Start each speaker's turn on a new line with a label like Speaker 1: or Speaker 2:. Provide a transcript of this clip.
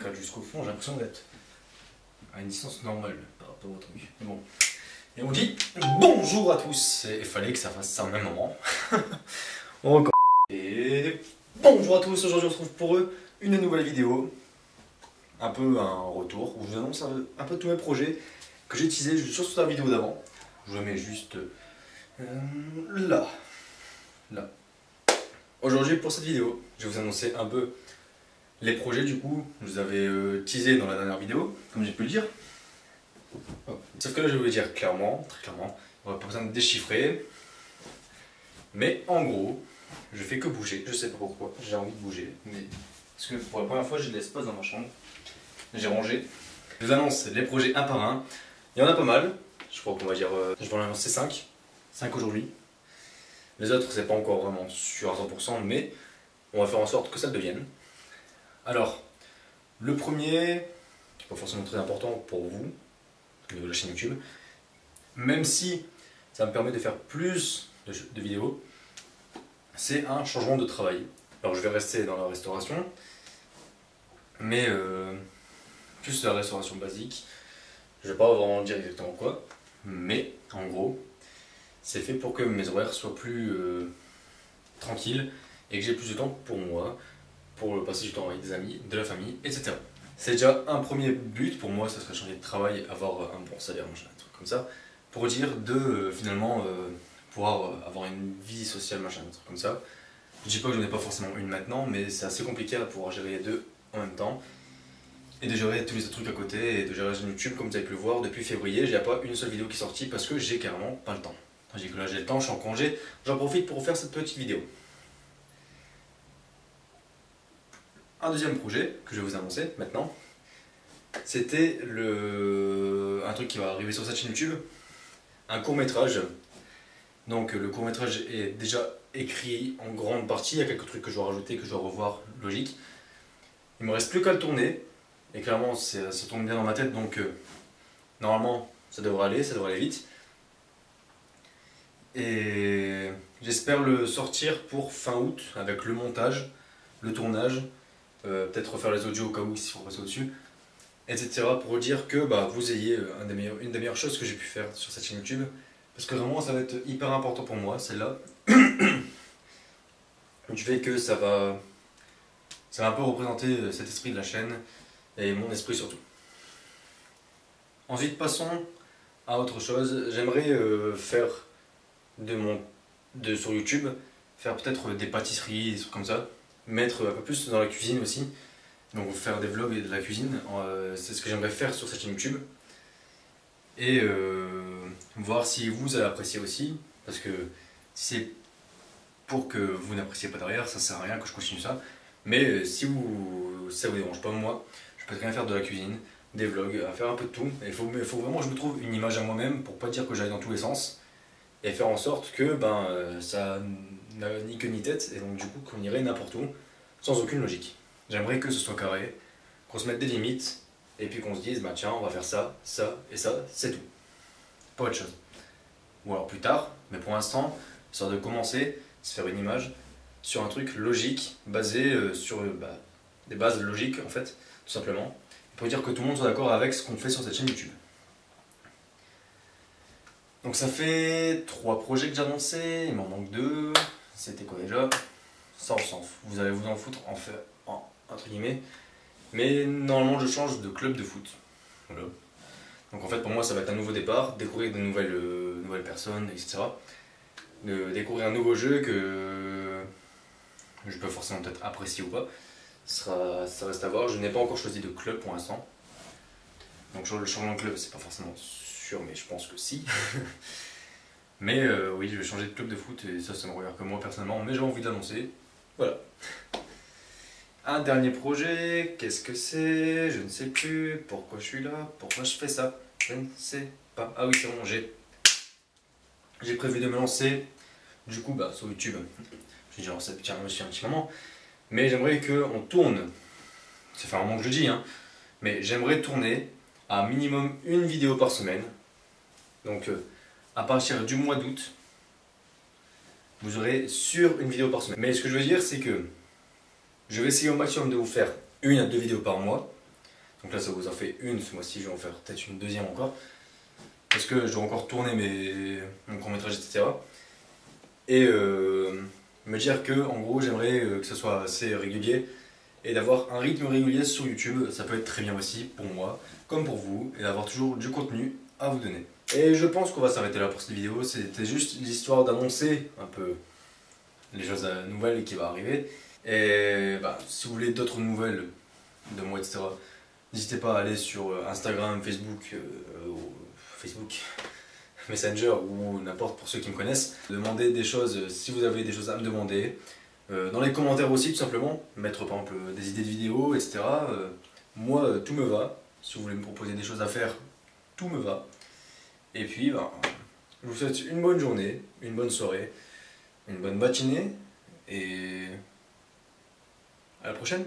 Speaker 1: regarde jusqu'au fond, j'ai l'impression d'être à une distance normale par rapport au truc. Mais bon. Et on dit bonjour à tous. Et il fallait que ça fasse ça au même moment. Encore. Et bonjour à tous, aujourd'hui on se retrouve pour eux une nouvelle vidéo. Un peu un retour où je vous annonce un peu tous mes projets que j'ai utilisés sur la vidéo d'avant. Je le mets juste là. Aujourd'hui pour cette vidéo, je vais vous annoncer un peu les projets du coup. Je vous avais teasé dans la dernière vidéo, comme j'ai pu le dire. Sauf que là je vais vous le dire clairement, très clairement, on n'a pas besoin de déchiffrer. Mais en gros, je fais que bouger, je sais pas pourquoi, j'ai envie de bouger. Mais parce que pour la première fois j'ai de l'espace dans ma chambre. J'ai rangé. Je vous annonce les projets un par un. Il y en a pas mal. Je crois qu'on va dire. Je vais en annoncer 5. 5 aujourd'hui. Les autres, c'est pas encore vraiment sûr à 100%, mais on va faire en sorte que ça le devienne. Alors, le premier, qui n'est pas forcément très important pour vous, au niveau de la chaîne YouTube, même si ça me permet de faire plus de vidéos, c'est un changement de travail. Alors, je vais rester dans la restauration, mais plus la restauration basique. Je vais pas vraiment dire exactement quoi, mais en gros, c'est fait pour que mes horaires soient plus tranquilles et que j'ai plus de temps pour moi, pour passer du temps avec des amis, de la famille, etc. C'est déjà un premier but pour moi, ça serait changer de travail, avoir un bon salaire, machin, un truc comme ça, pour dire de finalement pouvoir avoir une vie sociale, machin, un truc comme ça. Je dis pas que je n'en ai pas forcément une maintenant, mais c'est assez compliqué à pouvoir gérer les deux en même temps. Et de gérer tous les autres trucs à côté, et de gérer la chaîne YouTube, comme vous avez pu le voir, depuis février, il n'y a pas une seule vidéo qui est sortie parce que j'ai carrément pas le temps. J'ai que là j'ai le temps, je suis en congé, j'en profite pour faire cette petite vidéo. Un deuxième projet que je vais vous annoncer maintenant, c'était un truc qui va arriver sur cette chaîne YouTube, un court-métrage. Donc le court-métrage est déjà écrit en grande partie, il y a quelques trucs que je dois rajouter, que je dois revoir, logique. Il me reste plus qu'à le tourner. Et clairement, ça tourne bien dans ma tête, donc normalement, ça devrait aller vite. Et j'espère le sortir pour fin août, avec le montage, le tournage, peut-être refaire les audios au cas où il faut passer au-dessus, etc. pour dire que vous ayez une des meilleures choses que j'ai pu faire sur cette chaîne YouTube. Parce que vraiment, ça va être hyper important pour moi, celle-là. Du fait que ça va un peu représenter cet esprit de la chaîne. Et mon esprit surtout. Ensuite, passons à autre chose. J'aimerais faire sur YouTube, faire peut-être des pâtisseries, des trucs comme ça. Mettre un peu plus dans la cuisine aussi. Donc faire des vlogs et de la cuisine. C'est ce que j'aimerais faire sur cette chaîne YouTube. Et voir si vous allez apprécier aussi. Parce que si c'est pour que vous n'appréciez pas derrière, ça sert à rien que je continue ça. Mais si ça vous dérange pas moi, je peux rien faire de la cuisine, des vlogs, à faire un peu de tout. Il faut vraiment que je me trouve une image à moi-même pour pas dire que j'aille dans tous les sens. Et faire en sorte que ça n'a ni queue ni tête, et donc du coup qu'on irait n'importe où, sans aucune logique. J'aimerais que ce soit carré, qu'on se mette des limites, et puis qu'on se dise, tiens, on va faire ça, ça et ça, c'est tout. Pas autre chose. Ou alors plus tard, mais pour l'instant, histoire de commencer, se faire une image sur un truc logique, basé sur des bases logiques en fait, tout simplement, pour dire que tout le monde soit d'accord avec ce qu'on fait sur cette chaîne YouTube. Donc ça fait 3 projets que j'ai annoncés, il m'en manque 2, c'était quoi déjà? Ça on s'en fout, vous allez vous en foutre entre guillemets, mais normalement je change de club de foot. Voilà. Donc en fait pour moi ça va être un nouveau départ, découvrir de nouvelles personnes, etc. Découvrir un nouveau jeu que je peux forcément peut-être apprécier ou pas. Ça reste à voir, je n'ai pas encore choisi de club pour l'instant. Donc le changement de club c'est pas forcément sûr, mais je pense que si. Mais oui, je vais changer de club de foot et ça me regarde que moi personnellement, mais j'ai envie d'annoncer. Voilà. Un dernier projet, qu'est-ce que c'est? Je ne sais plus. Pourquoi je suis là? Pourquoi je fais ça? Je ne sais pas. Ah oui, c'est bon, j'ai prévu de me lancer du coup sur YouTube. J'ai déjà lancé depuis un petit moment. Mais j'aimerais qu'on tourne, ça fait un moment que je le dis, mais j'aimerais tourner à minimum une vidéo par semaine. Donc à partir du mois d'août, vous aurez sur une vidéo par semaine. Mais ce que je veux dire, c'est que je vais essayer au maximum de vous faire 1 à 2 vidéos par mois. Donc là ça vous en fait une, ce mois-ci je vais en faire peut-être une deuxième encore. Parce que je dois encore tourner mon court-métrage, etc. Et me dire que en gros j'aimerais que ce soit assez régulier et d'avoir un rythme régulier sur YouTube. Ça peut être très bien aussi pour moi, comme pour vous, et d'avoir toujours du contenu à vous donner. Et je pense qu'on va s'arrêter là pour cette vidéo. C'était juste l'histoire d'annoncer un peu les choses nouvelles qui vont arriver. Et si vous voulez d'autres nouvelles de moi, etc., n'hésitez pas à aller sur Instagram, Facebook, Messenger ou n'importe, pour ceux qui me connaissent. Demandez des choses si vous avez des choses à me demander. Dans les commentaires aussi, tout simplement. Mettre par exemple des idées de vidéos, etc. Moi, tout me va. Si vous voulez me proposer des choses à faire, tout me va. Et puis, je vous souhaite une bonne journée, une bonne soirée, une bonne matinée. Et à la prochaine.